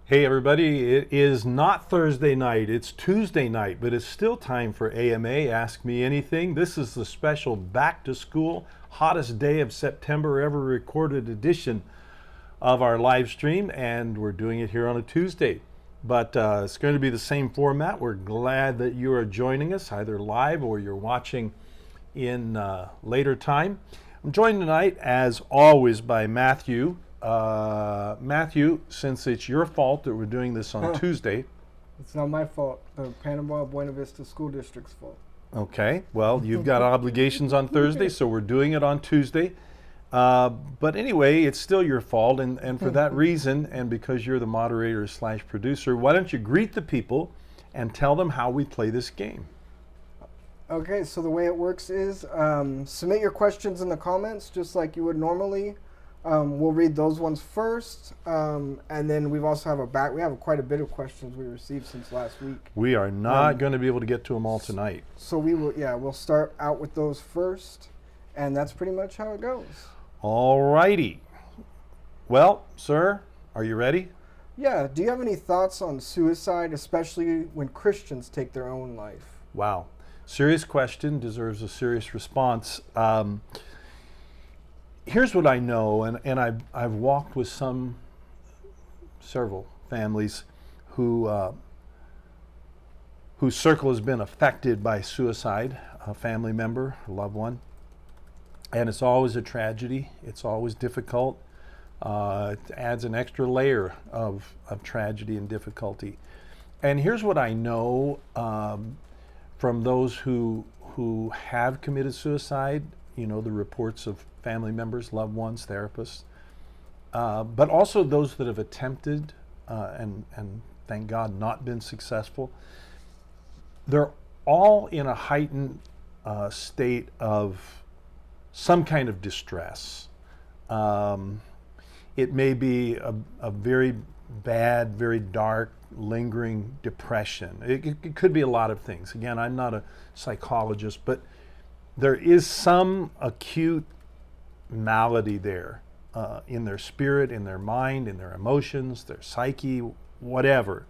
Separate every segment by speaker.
Speaker 1: Hey everybody, it is not Thursday night, it's Tuesday night, but it's still time for AMA, Ask Me Anything. This is the special back to school, hottest day of September ever recorded edition of our live stream, and we're doing it here on a Tuesday. But it's going to be the same format. We're glad that you are joining us, either live or you're watching in later time. I'm joined tonight, as always, by Matthew. Matthew, since it's your fault that we're doing this on Tuesday.
Speaker 2: It's not my fault. The Panama Buena Vista School District's fault.
Speaker 1: Okay, well, you've got obligations on Thursday, so we're doing it on Tuesday. But anyway, it's still your fault, and for that reason, and because you're the moderator slash producer, why don't you greet the people and tell them how we play this game?
Speaker 2: Okay, so the way it works is submit your questions in the comments just like you would normally. We'll read those ones first, and then we also have we have quite a bit of questions we received since last week.
Speaker 1: We are not going to be able to get to them all tonight.
Speaker 2: So we'll start out with those first, and that's pretty much how it goes.
Speaker 1: All righty. Well, sir, are you ready?
Speaker 2: Yeah, do you have any thoughts on suicide, especially when Christians take their own life?
Speaker 1: Wow. Serious question, deserves a serious response. Here's what I know, and I've walked with several families whose circle has been affected by suicide, a family member, a loved one, and it's always a tragedy. It's always difficult. It adds an extra layer of tragedy and difficulty. And here's what I know from those who have committed suicide. You know, the reports of family members, loved ones, therapists, but also those that have attempted and thank God not been successful. They're all in a heightened state of some kind of distress. It may be a very bad, very dark, lingering depression. It could be a lot of things. Again, I'm not a psychologist, but there is some acute malady there in their spirit, in their mind, in their emotions, their psyche, whatever.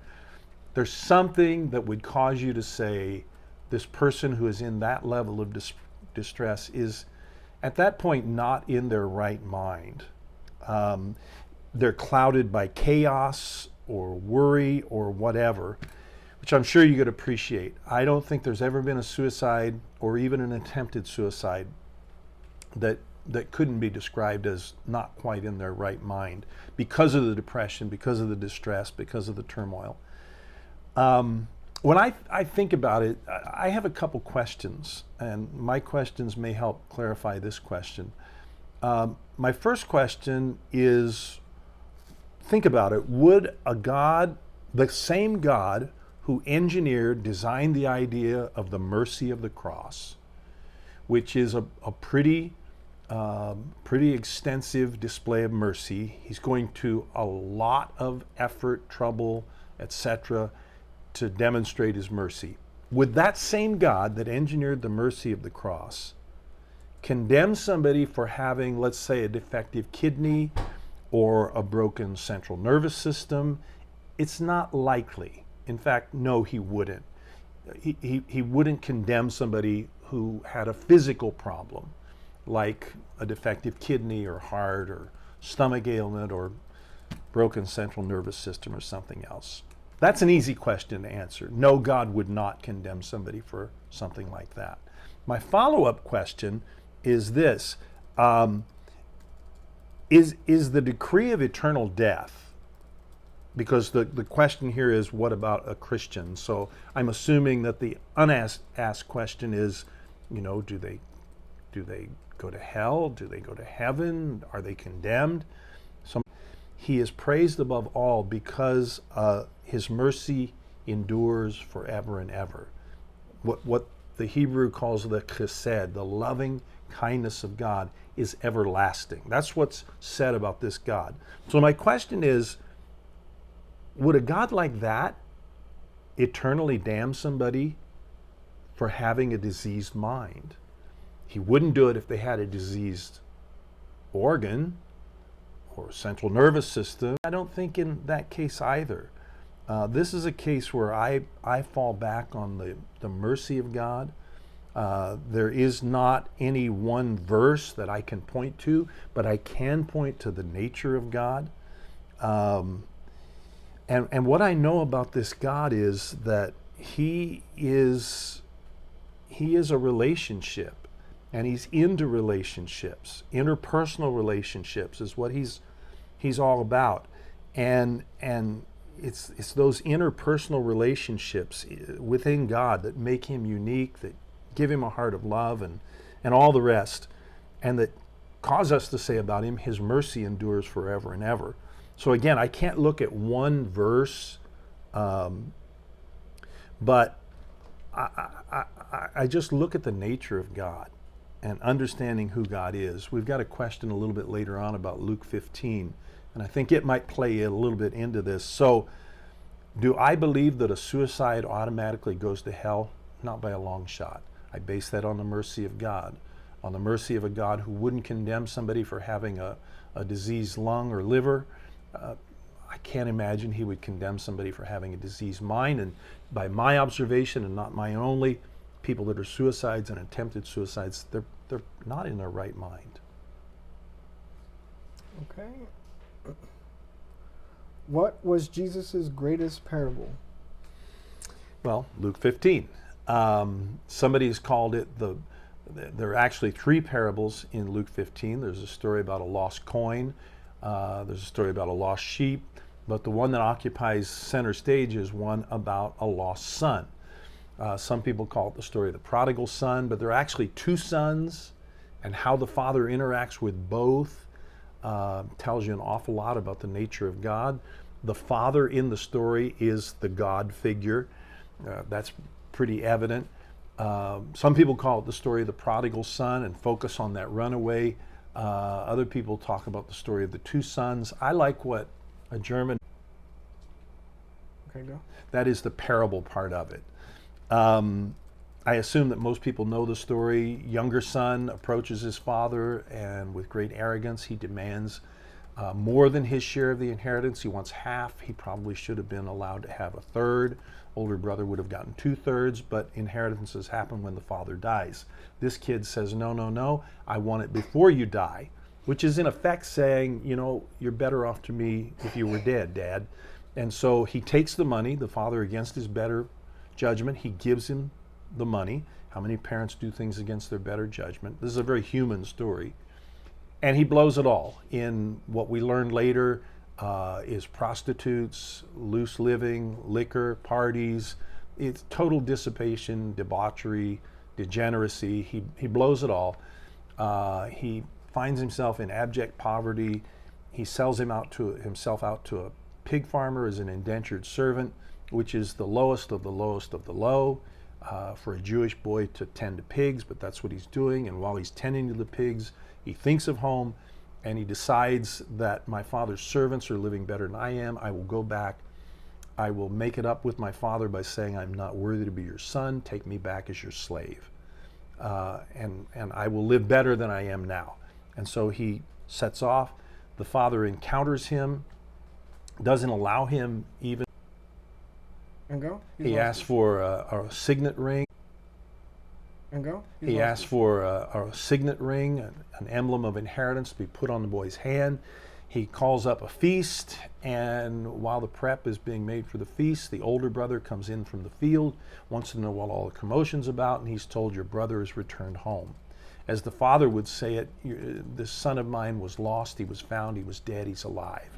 Speaker 1: There's something that would cause you to say this person who is in that level of distress is at that point not in their right mind. They're clouded by chaos or worry or whatever, which I'm sure you could appreciate. I don't think there's ever been a suicide or even an attempted suicide that couldn't be described as not quite in their right mind because of the depression, because of the distress, because of the turmoil. When I think about it, I have a couple questions, and my questions may help clarify this question. My first question is, think about it. Would a God, the same God who designed the idea of the mercy of the cross, which is a pretty extensive display of mercy. He's going to a lot of effort, trouble, etc., to demonstrate his mercy. Would that same God that engineered the mercy of the cross condemn somebody for having, let's say, a defective kidney or a broken central nervous system? It's not likely. In fact, no, he wouldn't. He wouldn't condemn somebody who had a physical problem, like a defective kidney or heart or stomach ailment or broken central nervous system or something else. That's an easy question to answer. No, God would not condemn somebody for something like that. My follow-up question is this. Is the decree of eternal death, because the question here is, what about a Christian? So I'm assuming that the unasked question is, you know, do they go to hell? Do they go to heaven? Are they condemned? So he is praised above all because his mercy endures forever and ever. What the Hebrew calls the chesed, the loving kindness of God, is everlasting. That's what's said about this God. So my question is, would a God like that eternally damn somebody for having a diseased mind? He wouldn't do it if they had a diseased organ or central nervous system. I don't think in that case either. This is a case where I fall back on the mercy of God. There is not any one verse that I can point to, but I can point to the nature of God. And what I know about this God is that He is a relationship, and He's into relationships. Interpersonal relationships is what He's all about, and it's those interpersonal relationships within God that make Him unique, that give Him a heart of love, and all the rest, and that cause us to say about Him, His mercy endures forever and ever. So again, I can't look at one verse, but I just look at the nature of God and understanding who God is. We've got a question a little bit later on about Luke 15, and I think it might play a little bit into this. So, do I believe that a suicide automatically goes to hell? Not by a long shot. I base that on the mercy of God, on the mercy of a God who wouldn't condemn somebody for having a diseased lung or liver. I can't imagine He would condemn somebody for having a diseased mind. And by my observation, and not mine only, people that are suicides and attempted suicides, they're not in their right mind.
Speaker 2: Okay. What was Jesus' greatest parable?
Speaker 1: Well, Luke 15. Somebody's called it there are actually 3 parables in Luke 15. There's a story about a lost coin. There's a story about a lost sheep. But the one that occupies center stage is one about a lost son. Some people call it the story of the prodigal son, but there are actually 2 sons, and how the father interacts with both tells you an awful lot about the nature of God. The father in the story is the God figure. That's pretty evident. Some people call it the story of the prodigal son and focus on that runaway. Other people talk about the story of the 2 sons. I like what a German...
Speaker 2: Okay, go.
Speaker 1: That is the parable part of it. I assume that most people know the story. Younger son approaches his father, and with great arrogance, he demands more than his share of the inheritance. He wants half. He probably should have been allowed to have a third. Older brother would have gotten 2/3, but inheritances happen when the father dies. This kid says, no, no, no, I want it before you die, which is in effect saying, you know, you're better off to me if you were dead, Dad. And so he takes the money, the father against his better judgment, he gives him the money. How many parents do things against their better judgment? This is a very human story. And he blows it all in what we learn later is prostitutes, loose living, liquor, parties. It's total dissipation, debauchery, degeneracy. He blows it all. He finds himself in abject poverty. He sells himself out to a pig farmer as an indentured servant, which is the lowest of the lowest of the low for a Jewish boy to tend to pigs, but that's what he's doing. And while he's tending to the pigs, he thinks of home, and he decides that my father's servants are living better than I am. I will go back. I will make it up with my father by saying, I'm not worthy to be your son. Take me back as your slave. And I will live better than I am now. And so he sets off. The father encounters him, doesn't allow him even.
Speaker 2: And go.
Speaker 1: He asks for a signet ring.
Speaker 2: And go.
Speaker 1: He asks for a signet ring, an emblem of inheritance to be put on the boy's hand. He calls up a feast, and while the prep is being made for the feast, the older brother comes in from the field, wants to know what all the commotion's about, and he's told, your brother has returned home. As the father would say it, this son of mine was lost, he was found, he was dead, he's alive.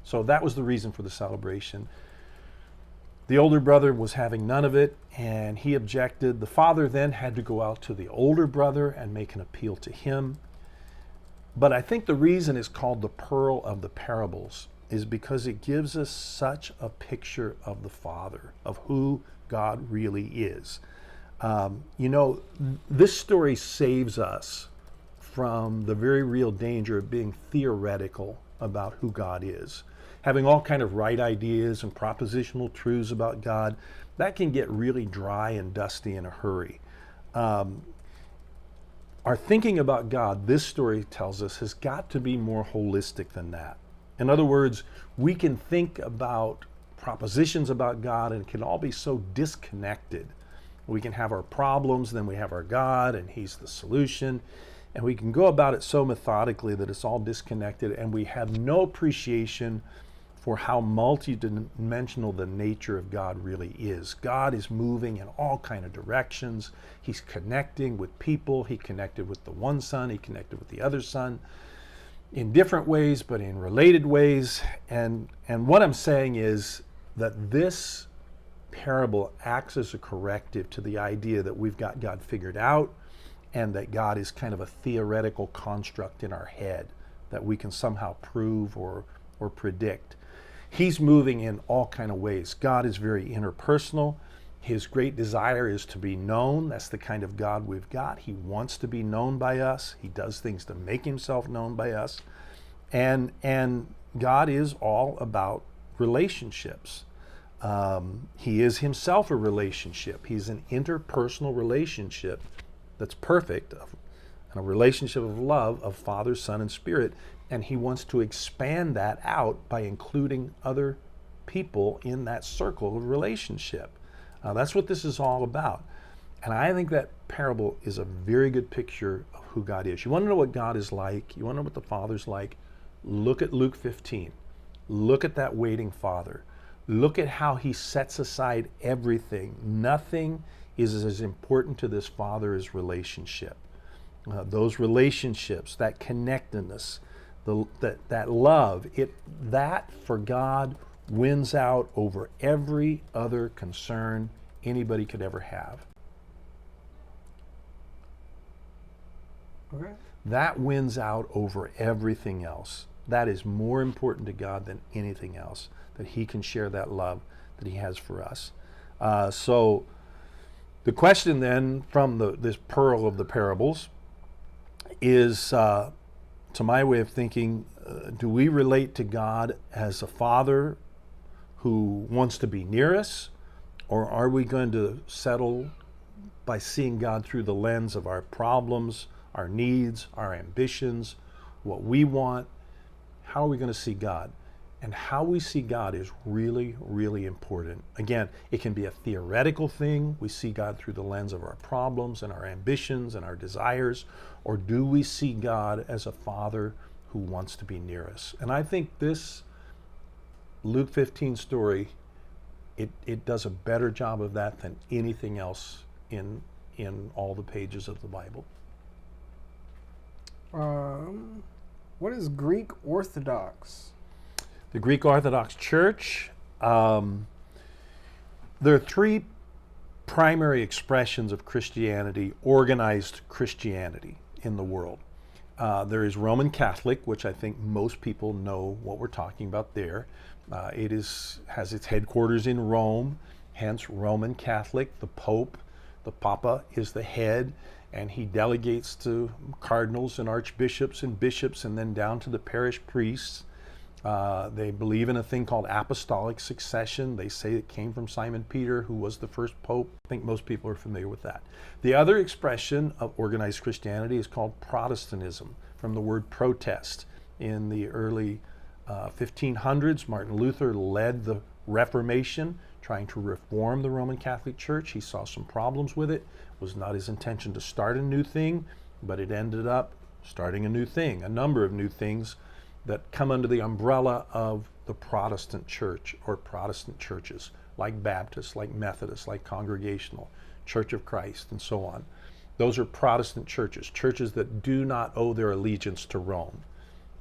Speaker 1: So that was the reason for the celebration. The older brother was having none of it, and he objected. The father then had to go out to the older brother and make an appeal to him. But I think the reason it's called the pearl of the parables is because it gives us such a picture of the Father, of who God really is. You know, this story saves us from the very real danger of being theoretical about who God is. Having all kind of right ideas and propositional truths about God, that can get really dry and dusty in a hurry. Our thinking about God, this story tells us, has got to be more holistic than that. In other words, we can think about propositions about God and it can all be so disconnected. We can have our problems, then we have our God, and He's the solution. And we can go about it so methodically that it's all disconnected, and we have no appreciation for how multidimensional the nature of God really is. God is moving in all kind of directions. He's connecting with people. He connected with the one Son. He connected with the other Son in different ways, but in related ways. And what I'm saying is that this parable acts as a corrective to the idea that we've got God figured out and that God is kind of a theoretical construct in our head that we can somehow prove or predict. He's moving in all kind of ways. God is very interpersonal. His great desire is to be known. That's the kind of God we've got. He wants to be known by us. He does things to make himself known by us. And God is all about relationships. He is himself a relationship. He's an interpersonal relationship that's perfect, and a relationship of love of Father, Son, and Spirit. And he wants to expand that out by including other people in that circle of relationship. That's what this is all about. And I think that parable is a very good picture of who God is. You want to know what God is like? You want to know what the Father's like? Look at Luke 15. Look at that waiting Father. Look at how he sets aside everything. Nothing is as important to this Father as relationship. Those relationships, that connectedness, that love, that for God wins out over every other concern anybody could ever have.
Speaker 2: Okay.
Speaker 1: That wins out over everything else. That is more important to God than anything else, that he can share that love that he has for us. So the question then from this pearl of the parables is, to my way of thinking, do we relate to God as a father who wants to be near us, or are we going to settle by seeing God through the lens of our problems, our needs, our ambitions, what we want? How are we going to see God? And how we see God is really, really important. Again, it can be a theoretical thing. We see God through the lens of our problems and our ambitions and our desires. Or do we see God as a father who wants to be near us? And I think this Luke 15 story, it does a better job of that than anything else in all the pages of the Bible.
Speaker 2: What is Greek Orthodox?
Speaker 1: The Greek Orthodox Church, there are three primary expressions of Christianity, organized Christianity in the world. There is Roman Catholic, which I think most people know what we're talking about there. It has its headquarters in Rome, hence Roman Catholic. The Pope, the Papa, is the head, and he delegates to cardinals and archbishops and bishops and then down to the parish priests. They believe in a thing called apostolic succession. They say it came from Simon Peter, who was the first pope. I think most people are familiar with that. The other expression of organized Christianity is called Protestantism, from the word protest. In the early 1500s, Martin Luther led the Reformation, trying to reform the Roman Catholic Church. He saw some problems with it. It was not his intention to start a new thing, but it ended up starting a new thing, a number of new things that come under the umbrella of the Protestant church or Protestant churches, like Baptist, like Methodist, like Congregational, Church of Christ, and so on. Those are Protestant churches, churches that do not owe their allegiance to Rome.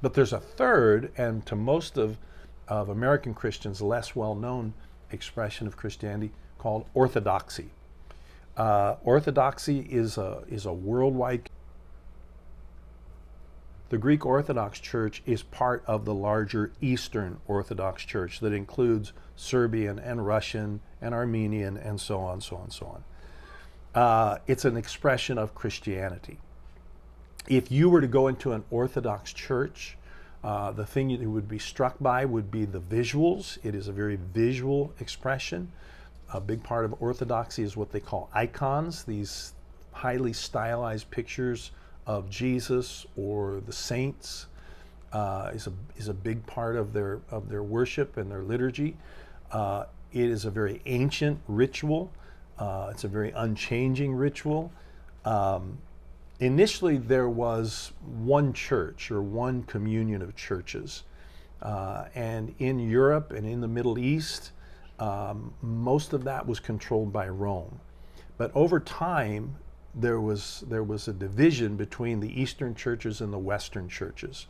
Speaker 1: But there's a third, and to most of American Christians, less well-known expression of Christianity called Orthodoxy. Orthodoxy is a worldwide. The Greek Orthodox Church is part of the larger Eastern Orthodox Church that includes Serbian and Russian and Armenian and so on, so on, so on. It's an expression of Christianity. If you were to go into an Orthodox church, the thing you would be struck by would be the visuals. It is a very visual expression. A big part of Orthodoxy is what they call icons, these highly stylized pictures of Jesus or the saints. is a big part of their worship and their liturgy. It is a very ancient ritual. It's a very unchanging ritual. Initially, there was one church or one communion of churches. And in Europe and in the Middle East, most of that was controlled by Rome. But over time, there was a division between the Eastern churches and the Western churches.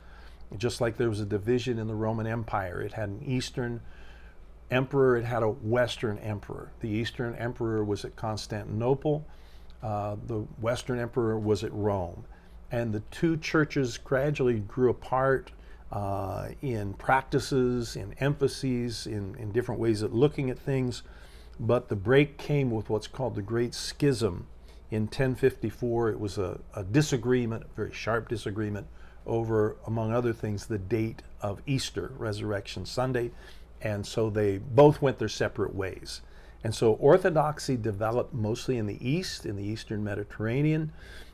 Speaker 1: Just like there was a division in the Roman Empire. It had an Eastern emperor, it had a Western emperor. The Eastern emperor was at Constantinople. The Western emperor was at Rome. And the two churches gradually grew apart in practices, in emphases, in different ways of looking at things. But the break came with what's called the Great Schism in 1054. It was a disagreement, a very sharp disagreement, over, among other things, the date of Easter, Resurrection Sunday. And so they both went their separate ways. And so Orthodoxy developed mostly in the East, in the Eastern Mediterranean,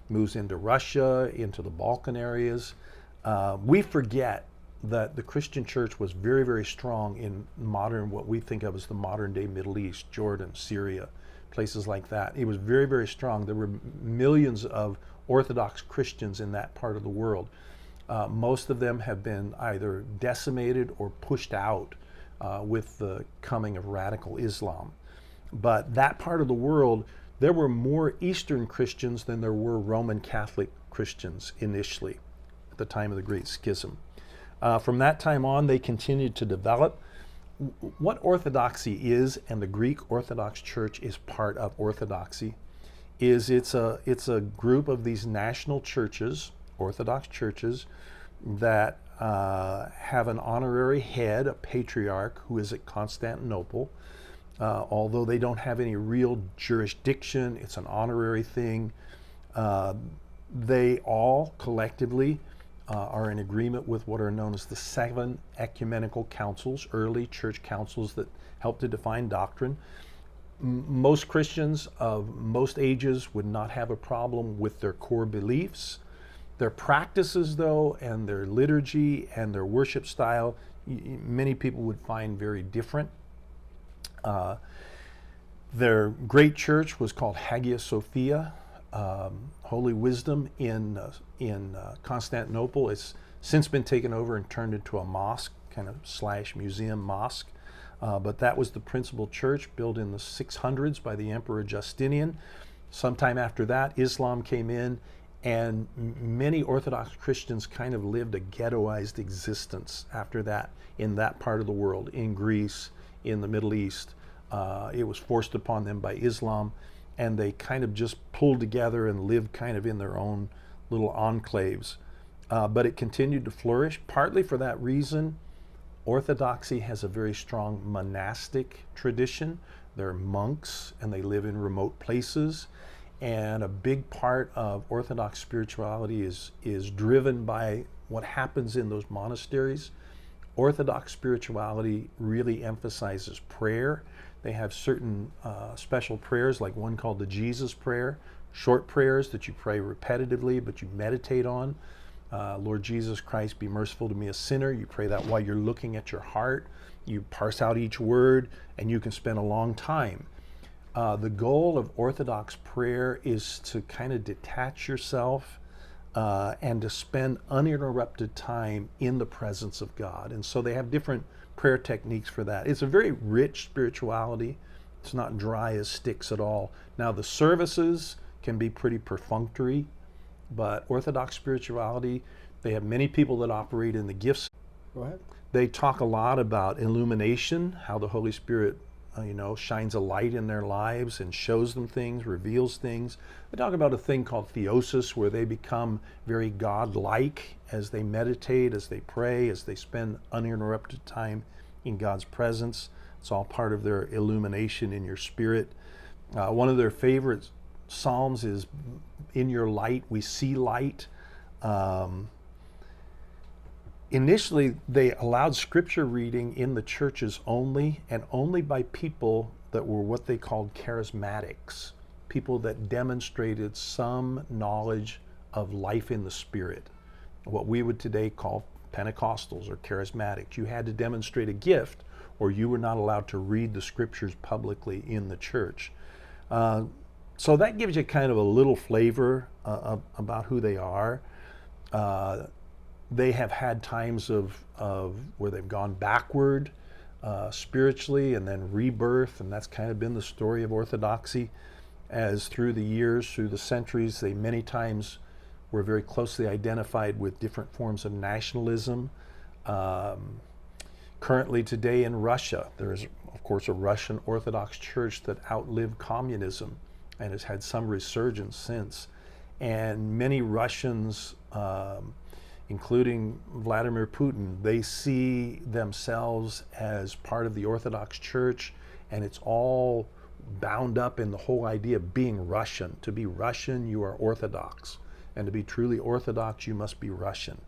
Speaker 1: moves into Russia, into the Balkan areas. We forget that the Christian church was very, very strong in modern, what we think of as the modern day Middle East, Jordan, Syria, places like that. It was very, very strong. There were millions of Orthodox Christians in that part of the world. Most of them have been either decimated or pushed out with the coming of radical Islam. But that part of the world, there were more Eastern Christians than there were Roman Catholic Christians initially at the time of the Great Schism. From that time on, they continued to develop. What Orthodoxy is, and the Greek Orthodox Church is part of Orthodoxy, is it's a group of these national churches, Orthodox churches, that have an honorary head, a patriarch, who is at Constantinople. Although they don't have any real jurisdiction, it's an honorary thing. They all collectively are in agreement with what are known as the 7 ecumenical councils, early church councils that help to define doctrine. Most Christians of most ages would not have a problem with their core beliefs. Their practices, though, and their liturgy and their worship style, many people would find very different. Their great church was called Hagia Sophia, Holy Wisdom in Constantinople. It's since been taken over and turned into a mosque, kind of / museum mosque. But that was the principal church, built in the 600s by the Emperor Justinian. Sometime after that, Islam came in, and many Orthodox Christians kind of lived a ghettoized existence after that in that part of the world, in Greece, in the Middle East. It was forced upon them by Islam, and they kind of just pulled together and lived kind of in their own little enclaves. But it continued to flourish, partly for that reason. Orthodoxy has a very strong monastic tradition. They're monks, and they live in remote places. And a big part of Orthodox spirituality is driven by what happens in those monasteries. Orthodox spirituality really emphasizes prayer. They have certain special prayers, like one called the Jesus Prayer, short prayers that you pray repetitively, but you meditate on. Lord Jesus Christ, be merciful to me, a sinner. You pray that while you're looking at your heart. You parse out each word, and you can spend a long time. The goal of Orthodox prayer is to kind of detach yourself and to spend uninterrupted time in the presence of God. And so they have different prayer techniques for that. It's a very rich spirituality. It's not dry as sticks at all. Now, the services can be pretty perfunctory, but Orthodox spirituality, they have many people that operate in the gifts.
Speaker 2: Go ahead.
Speaker 1: They talk a lot about illumination, how the Holy Spirit shines a light in their lives and shows them things, reveals things. They talk about a thing called theosis, where they become very God-like as they meditate, as they pray, as they spend uninterrupted time in God's presence. It's all part of their illumination in your spirit. One of their favorite psalms is, "In your light we see light." Initially, they allowed scripture reading in the churches only, and only by people that were what they called charismatics, people that demonstrated some knowledge of life in the Spirit, what we would today call Pentecostals or Charismatics. You had to demonstrate a gift, or you were not allowed to read the scriptures publicly in the church. So that gives you kind of a little flavor about who they are. They have had times of where they've gone backward spiritually and then rebirth, and that's kind of been the story of Orthodoxy. As through the years, through the centuries, they many times were very closely identified with different forms of nationalism. Currently today in Russia, there is, of course, a Russian Orthodox Church that outlived communism and has had some resurgence since. And many Russians, including Vladimir Putin, they see themselves as part of the Orthodox Church, and it's all bound up in the whole idea of being Russian. To be Russian, you are Orthodox. And to be truly Orthodox, you must be Russian.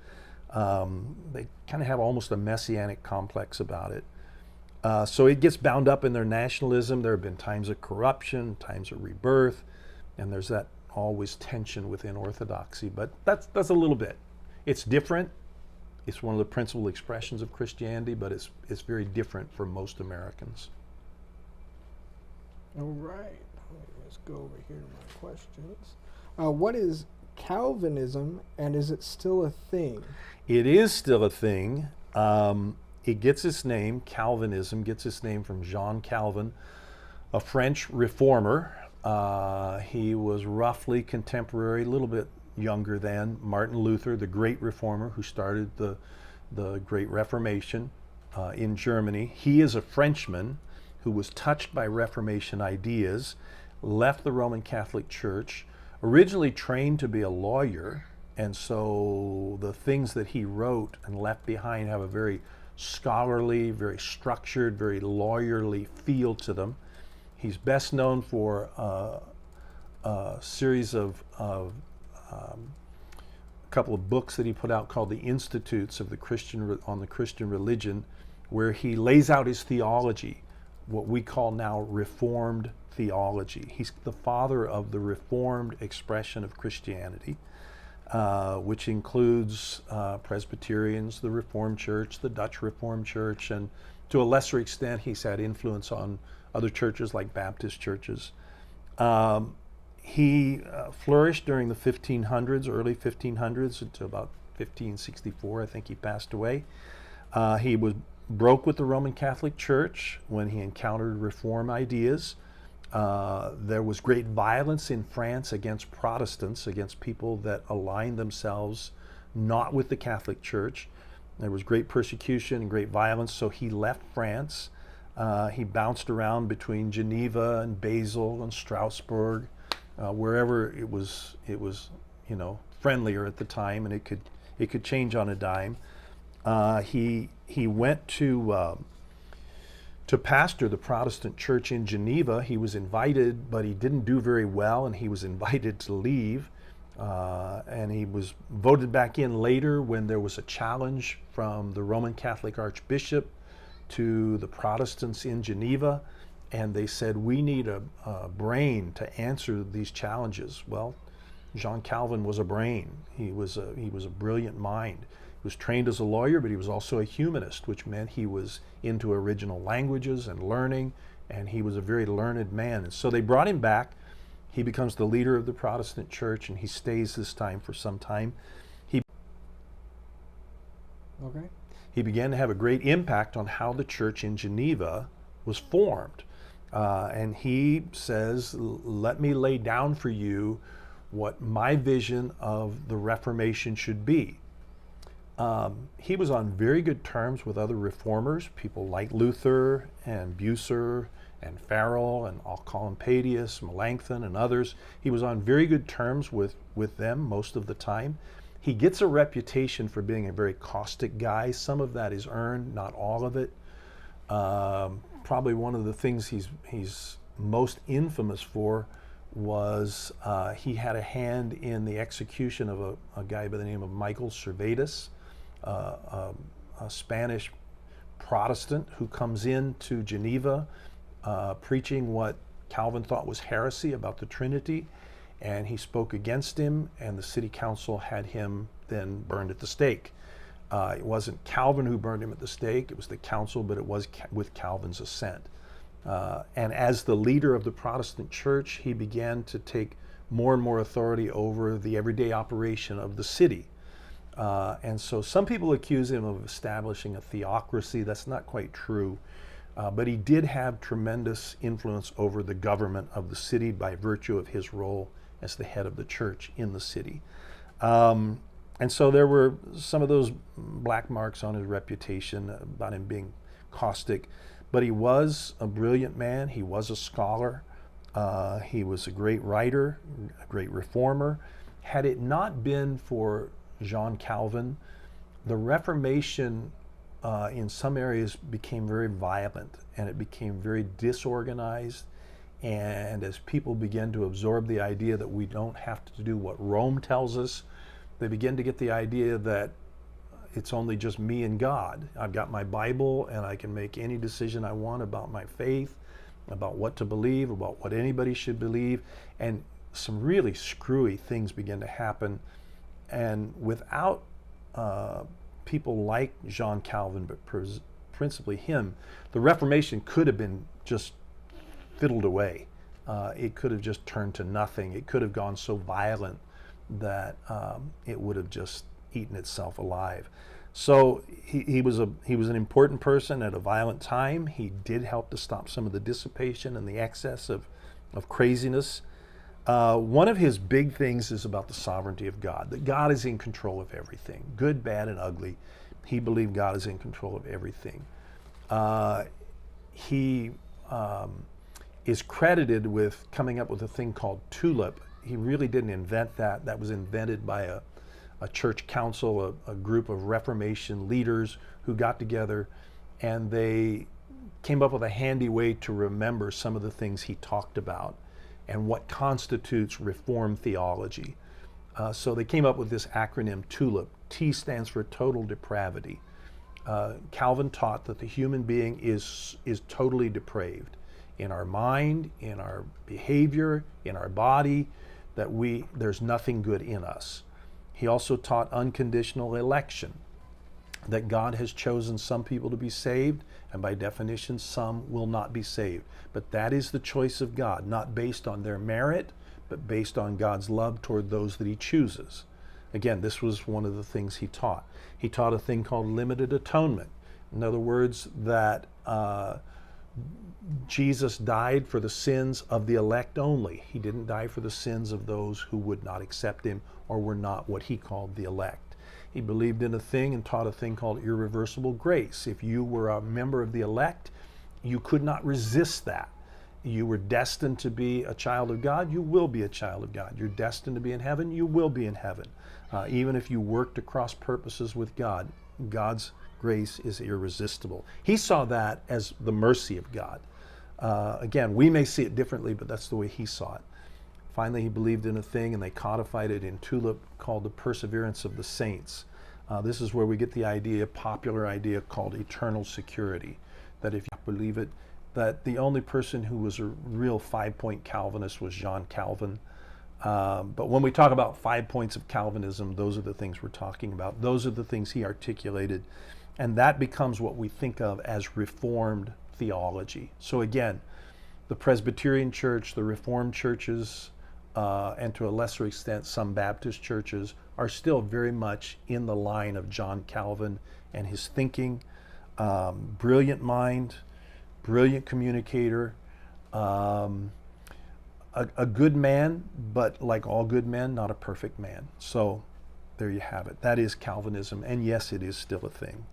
Speaker 1: They kind of have almost a messianic complex about it. So it gets bound up in their nationalism. There have been times of corruption, times of rebirth, and there's that always tension within Orthodoxy. But that's a little bit. It's different. It's one of the principal expressions of Christianity, but it's very different for most Americans.
Speaker 2: All right. Let's go over here to my questions. What is Calvinism, and is it still a thing?
Speaker 1: It is still a thing. It gets its name, Calvinism gets its name from Jean Calvin, a French reformer. He was roughly contemporary, a little bit younger than Martin Luther, the great reformer who started the Great Reformation in Germany. He is a Frenchman who was touched by Reformation ideas, left the Roman Catholic Church, originally trained to be a lawyer, and so the things that he wrote and left behind have a very scholarly, very structured, very lawyerly feel to them. He's best known for a series of a couple of books that he put out called the Institutes of the on the Christian Religion, where he lays out his theology, what we call now Reformed theology. He's the father of the Reformed expression of Christianity, which includes Presbyterians, the Reformed Church, the Dutch Reformed Church, and to a lesser extent, he's had influence on other churches like Baptist churches. He flourished during the 1500s, early 1500s, until about 1564, I think he passed away. He broke with the Roman Catholic Church when he encountered Reform ideas. There was great violence in France against Protestants, against people that aligned themselves not with the Catholic Church. There was great persecution and great violence, so he left France. He bounced around between Geneva and Basel and Strasbourg, wherever it was, friendlier at the time, and it could change on a dime. He went to pastor the Protestant church in Geneva. He was invited, but he didn't do very well, and he was invited to leave. And he was voted back in later when there was a challenge from the Roman Catholic Archbishop to the Protestants in Geneva, and they said, we need a brain to answer these challenges. Well, Jean Calvin was a brain. He was a brilliant mind. He was trained as a lawyer, but he was also a humanist, which meant he was into original languages and learning, and he was a very learned man. And so they brought him back. He becomes the leader of the Protestant church, and he stays this time for some time. He began to have a great impact on how the church in Geneva was formed. And he says, let me lay down for you what my vision of the Reformation should be. He was on very good terms with other reformers, people like Luther and Bucer and Farel and Oecolampadius, Melanchthon and others. He was on very good terms with them most of the time. He gets a reputation for being a very caustic guy. Some of that is earned, not all of it. Probably one of the things he's most infamous for was he had a hand in the execution of a guy by the name of Michael Servetus, a Spanish Protestant who comes into Geneva preaching what Calvin thought was heresy about the Trinity, and he spoke against him, and the city council had him then burned at the stake. It wasn't Calvin who burned him at the stake, it was the council, but it was with Calvin's assent. And as the leader of the Protestant church, he began to take more and more authority over the everyday operation of the city. And so some people accuse him of establishing a theocracy. That's not quite true. But he did have tremendous influence over the government of the city by virtue of his role as the head of the church in the city. And so there were some of those black marks on his reputation about him being caustic. But he was a brilliant man. He was a scholar. He was a great writer, a great reformer. Had it not been for John Calvin, the Reformation in some areas became very violent, and it became very disorganized. And as people began to absorb the idea that we don't have to do what Rome tells us, they begin to get the idea that it's only just me and God. I've got my Bible, and I can make any decision I want about my faith, about what to believe, about what anybody should believe. And some really screwy things begin to happen. And without people like John Calvin, but principally him, the Reformation could have been just fiddled away. It could have just turned to nothing. It could have gone so violent that it would have just eaten itself alive. So he was an important person at a violent time. He did help to stop some of the dissipation and the excess of craziness. One of his big things is about the sovereignty of God, that God is in control of everything, good, bad, and ugly. He believed God is in control of everything. He is credited with coming up with a thing called tulip. He really didn't invent that. That was invented by a church council, a group of Reformation leaders who got together, and they came up with a handy way to remember some of the things he talked about and what constitutes Reformed theology. So they came up with this acronym TULIP. T stands for total depravity. Calvin taught that the human being is totally depraved in our mind, in our behavior, in our body, that there's nothing good in us. He also taught unconditional election, that God has chosen some people to be saved, and by definition, some will not be saved. But that is the choice of God, not based on their merit, but based on God's love toward those that he chooses. Again, this was one of the things he taught. He taught a thing called limited atonement. In other words, that Jesus died for the sins of the elect only. He didn't die for the sins of those who would not accept him or were not what he called the elect. He believed in a thing and taught a thing called irreversible grace. If you were a member of the elect, you could not resist that. You were destined to be a child of God, you will be a child of God. You're destined to be in heaven, you will be in heaven. Even if you worked to cross purposes with God, God's grace is irresistible. He saw that as the mercy of God. Again, we may see it differently, but that's the way he saw it. Finally, he believed in a thing, and they codified it in TULIP, called the perseverance of the saints. This is where we get the idea, popular idea called eternal security, that if you believe it, that the only person who was a real 5-point Calvinist was John Calvin. But when we talk about 5 points of Calvinism, those are the things we're talking about. Those are the things he articulated. And that becomes what we think of as Reformed theology. So again, the Presbyterian Church, the Reformed churches, and to a lesser extent some Baptist churches, are still very much in the line of John Calvin and his thinking. Brilliant mind, brilliant communicator, a good man, but like all good men, not a perfect man. So there you have it. That is Calvinism, and yes, it is still a thing.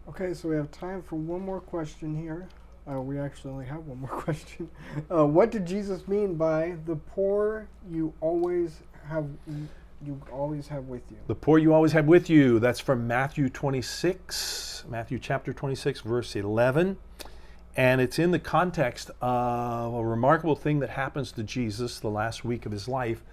Speaker 2: Okay, so we have time for one more question here. We actually only have one more question. What did Jesus mean by the poor you always have with you? The poor you always have with you. That's from Matthew 26, Matthew chapter 26, verse 11. And it's in the context of a remarkable thing that happens to Jesus the last week of his life.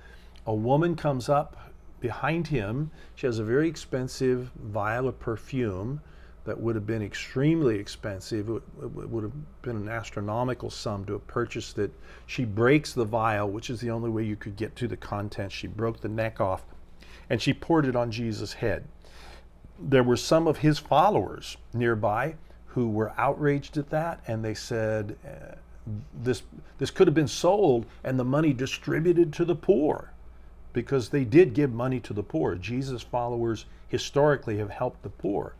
Speaker 2: A woman comes up behind him. She has a very expensive vial of perfume that would have been extremely expensive. It would have been an astronomical sum to have purchased it. She breaks the vial, which is the only way you could get to the contents. She broke the neck off, and she poured it on Jesus' head.
Speaker 1: there were some of his followers nearby who were outraged at that, and they said, this could have been sold and the money distributed to the poor, because they did give money to the poor. Jesus' followers historically have helped the poor,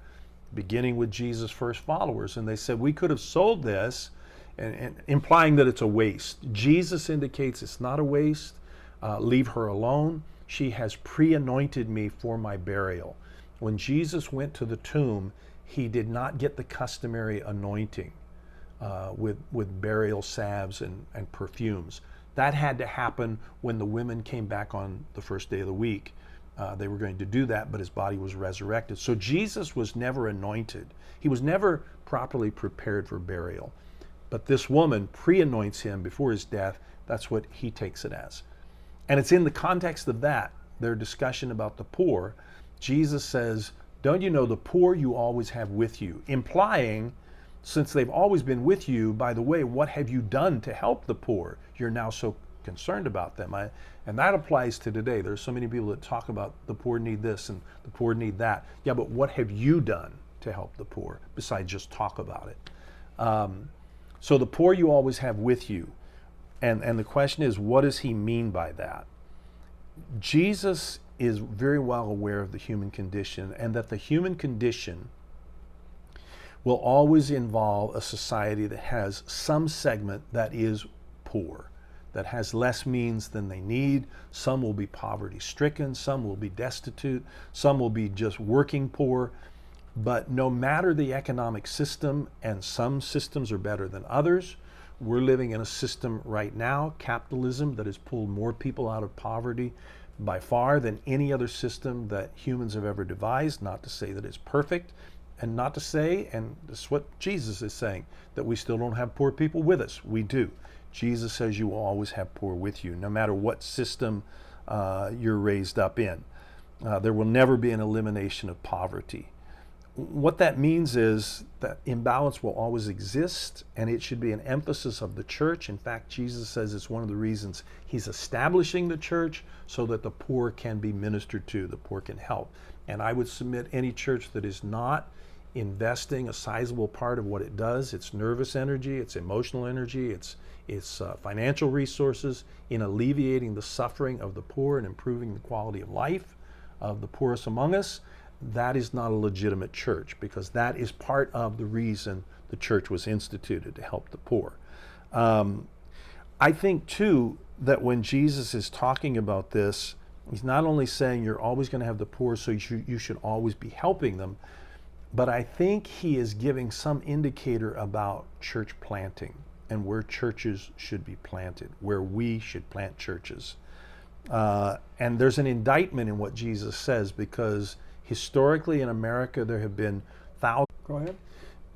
Speaker 1: beginning with Jesus' first followers. And they said, we could have sold this, and implying that it's a waste. Jesus indicates it's not a waste. Leave her alone. She has pre-anointed me for my burial. When Jesus went to the tomb, he did not get the customary anointing with burial salves and perfumes. That had to happen when the women came back on the first day of the week. They were going to do that, but his body was resurrected. So Jesus was never anointed. He was never properly prepared for burial. But this woman pre-anoints him before his death. That's what he takes it as. And it's in the context of that, their discussion about the poor. Jesus says, don't you know the poor you always have with you? Implying, since they've always been with you, by the way, what have you done to help the poor? You're now so concerned about them. And that applies to today. There's so many people that talk about the poor need this and the poor need that. Yeah, but what have you done to help the poor besides just talk about it? So the poor you always have with you. And the question is, what does he mean by that? Jesus is very well aware of the human condition, and that the human condition will always involve a society that has some segment that is poor, that has less means than they need. Some will be poverty stricken, some will be destitute, some will be just working poor. But no matter the economic system, and some systems are better than others, we're living in a system right now, capitalism, that has pulled more people out of poverty by far than any other system that humans have ever devised. Not to say that it's perfect, and not to say, and this is what Jesus is saying, that we still don't have poor people with us. We do. Jesus says you will always have poor with you, no matter what system you're raised up in. There will never be an elimination of poverty. What that means is that imbalance will always exist, and it should be an emphasis of the church. In fact, Jesus says it's one of the reasons he's establishing the church, so that the poor can be ministered to, the poor can help. And I would submit any church that is not investing a sizable part of what it does, its nervous energy, its emotional energy, its financial resources, in alleviating the suffering of the poor and improving the quality of life of the poorest among us, that is not a legitimate church, because that is part of the reason the church was instituted, to help the poor. I think too that when Jesus is talking about this, he's not only saying you're always going to have the poor, so you should always be helping them, but I think he is giving some indicator about church planting and where churches should be planted, where we should plant churches. And there's an indictment in what Jesus says, because historically in America there have been thousands.
Speaker 2: Go ahead.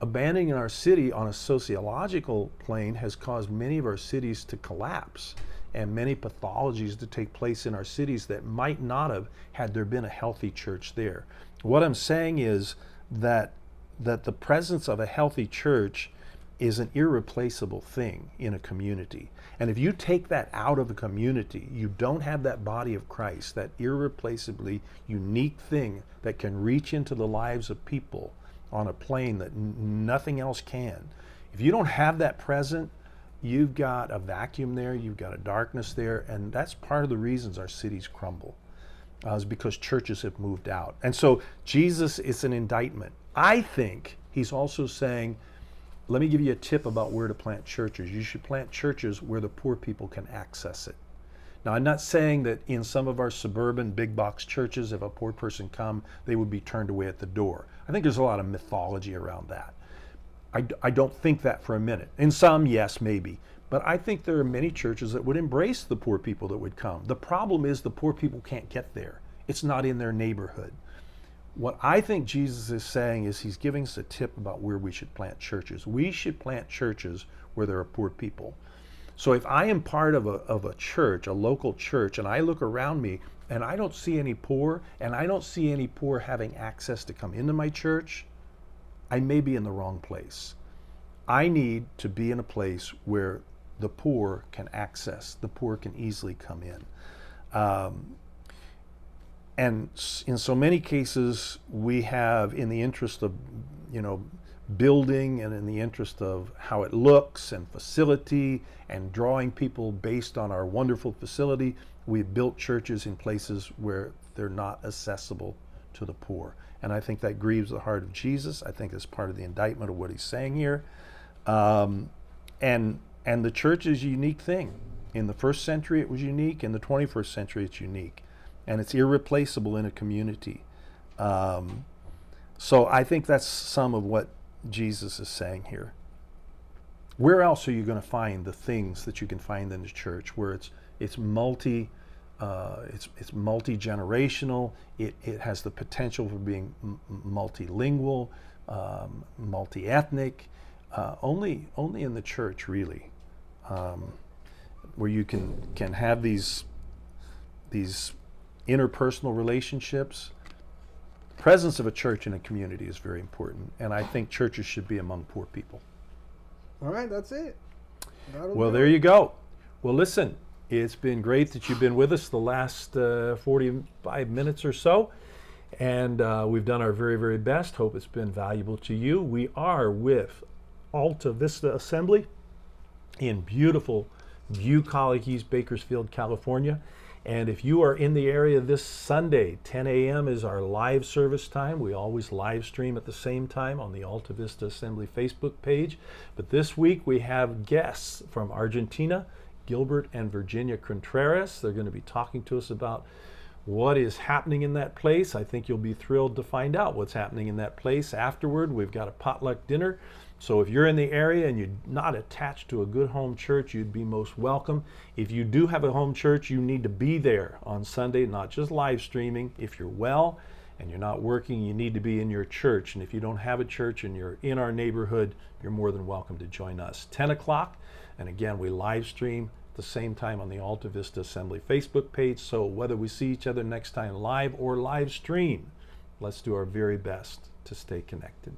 Speaker 1: Abandoning our city on a sociological plane has caused many of our cities to collapse, and many pathologies to take place in our cities that might not have had there been a healthy church there. What I'm saying is that the presence of a healthy church is an irreplaceable thing in a community. And if you take that out of a community, you don't have that body of Christ, that irreplaceably unique thing that can reach into the lives of people on a plane that nothing else can. If you don't have that present, you've got a vacuum there, you've got a darkness there, and that's part of the reasons our cities crumble, is because churches have moved out. And so Jesus is an indictment. I think he's also saying, let me give you a tip about where to plant churches. You should plant churches where the poor people can access it. Now, I'm not saying that in some of our suburban big box churches, if a poor person come, they would be turned away at the door. I think there's a lot of mythology around that. I don't think that for a minute. In some, yes, maybe. But I think there are many churches that would embrace the poor people that would come. The problem is the poor people can't get there. It's not in their neighborhood. What I think Jesus is saying is he's giving us a tip about where we should plant churches. We should plant churches where there are poor people. So if I am part of a church, a local church, and I look around me and I don't see any poor, and I don't see any poor having access to come into my church, I may be in the wrong place. I need to be in a place where the poor can access, the poor can easily come in. in so many cases, we have, in the interest of, building, and in the interest of how it looks and facility and drawing people based on our wonderful facility, we've built churches in places where they're not accessible to the poor. And I think that grieves the heart of Jesus. I think it's part of the indictment of what he's saying here. And the church is a unique thing. In the first century, it was unique. In the 21st century, it's unique. And it's irreplaceable in a community. So I think that's some of what Jesus is saying here. Where else are you going to find the things that you can find in the church where it's multi-generational, it has the potential for being multilingual, multi-ethnic, only in the church, really, where you can have these interpersonal relationships. The presence of a church in a community is very important, and I think churches should be among poor people.
Speaker 2: All right, that's it.
Speaker 1: Well, there you go. Well, listen, it's been great that you've been with us the last 45 minutes or so, and we've done our very, very best. Hope it's been valuable to you. We are with Alta Vista Assembly in beautiful View College East, Bakersfield, California. And if you are in the area this Sunday, 10 a.m. is our live service time. We always live stream at the same time on the Alta Vista Assembly Facebook page. But this week we have guests from Argentina, Gilbert and Virginia Contreras. They're going to be talking to us about what is happening in that place. I think you'll be thrilled to find out what's happening in that place afterward. We've got a potluck dinner. So if you're in the area and you're not attached to a good home church, you'd be most welcome. If you do have a home church, you need to be there on Sunday, not just live streaming. If you're well and you're not working, you need to be in your church. And if you don't have a church and you're in our neighborhood, you're more than welcome to join us. 10 o'clock, and again, we live stream at the same time on the Alta Vista Assembly Facebook page. So whether we see each other next time live or live stream, let's do our very best to stay connected.